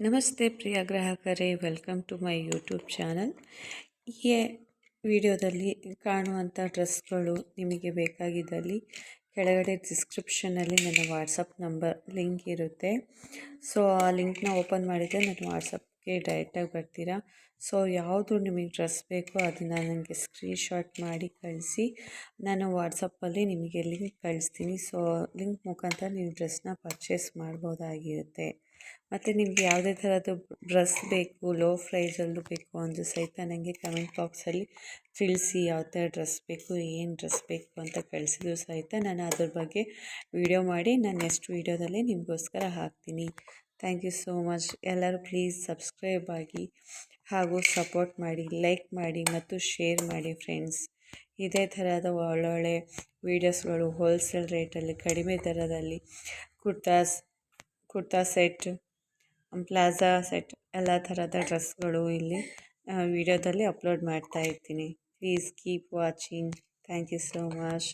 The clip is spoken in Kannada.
ನಮಸ್ತೆ ಪ್ರಿಯ ಗ್ರಾಹಕರೇ, welcome to my YouTube channel. ಈ ವಿಡಿಯೋದಲ್ಲಿ ಕಾಣುವಂಥ ಡ್ರೆಸ್ಗಳು ನಿಮಗೆ ಬೇಕಾಗಿದ್ದಲ್ಲಿ ಕೆಳಗಡೆ ಡಿಸ್ಕ್ರಿಪ್ಷನಲ್ಲಿ ನನ್ನ ವಾಟ್ಸಪ್ ನಂಬರ್ ಲಿಂಕ್ ಇರುತ್ತೆ. ಸೊ ಆ ಲಿಂಕ್ನ ಓಪನ್ ಮಾಡಿದರೆ ನನ್ನ ವಾಟ್ಸಪ್ಗೆ ಡೈರೆಕ್ಟಾಗಿ ಬರ್ತೀರಾ. ಸೊ ಯಾವುದು ನಿಮಗೆ ಡ್ರೆಸ್ ಬೇಕೋ ಅದನ್ನು ನನಗೆ ಸ್ಕ್ರೀನ್ಶಾಟ್ ಮಾಡಿ ಕಳಿಸಿ. ನಾನು ವಾಟ್ಸಪ್ಪಲ್ಲಿ ನಿಮಗೆ ಲಿಂಕ್ ಕಳಿಸ್ತೀನಿ. ಸೊ ಲಿಂಕ್ ಮುಖಾಂತರ ನೀವು ಡ್ರೆಸ್ನ ಪರ್ಚೇಸ್ ಮಾಡ್ಬೋದಾಗಿರುತ್ತೆ. ಮತ್ತು ನಿಮ್ಗೆ ಯಾವುದೇ ಥರದ್ದು ಡ್ರೆಸ್ ಬೇಕು, ಲೋ ಪ್ರೈಸಲ್ಲೂ ಬೇಕು ಅಂದರೂ ಸಹಿತ ನನಗೆ ಕಮೆಂಟ್ ಬಾಕ್ಸಲ್ಲಿ ತಿಳಿಸಿ. ಯಾವ ಥರ ಡ್ರೆಸ್ ಬೇಕು, ಏನು ಡ್ರೆಸ್ ಬೇಕು ಅಂತ ಕಳಿಸಿದ್ರು ಸಹಿತ ನಾನು ಅದ್ರ ಬಗ್ಗೆ ವಿಡಿಯೋ ಮಾಡಿ ನಾನು ನೆಕ್ಸ್ಟ್ ವೀಡಿಯೋದಲ್ಲಿ ನಿಮಗೋಸ್ಕರ ಹಾಕ್ತೀನಿ. Thank you so much. ಎಲ್ಲರೂ ಪ್ಲೀಸ್ ಸಬ್ಸ್ಕ್ರೈಬ್ ಆಗಿ ಹಾಗೂ ಸಪೋರ್ಟ್ ಮಾಡಿ, ಲೈಕ್ ಮಾಡಿ ಮತ್ತು ಶೇರ್ ಮಾಡಿ ಫ್ರೆಂಡ್ಸ್. ಇದೇ ಥರದ ಒಳ್ಳೊಳ್ಳೆ ವೀಡಿಯೋಸ್ಗಳು ಹೋಲ್ಸೇಲ್ ರೇಟಲ್ಲಿ ಕಡಿಮೆ ದರದಲ್ಲಿ ಕುರ್ತಾ ಸೆಟ್, ಪ್ಲಾಜಾ ಸೆಟ್ ಎಲ್ಲ ಥರದ ಡ್ರೆಸ್ಗಳು ಇಲ್ಲಿ ವಿಡಿಯೋದಲ್ಲಿ ಅಪ್ಲೋಡ್ ಮಾಡ್ತಾ ಇರ್ತೀನಿ. Please keep watching. Thank you so much.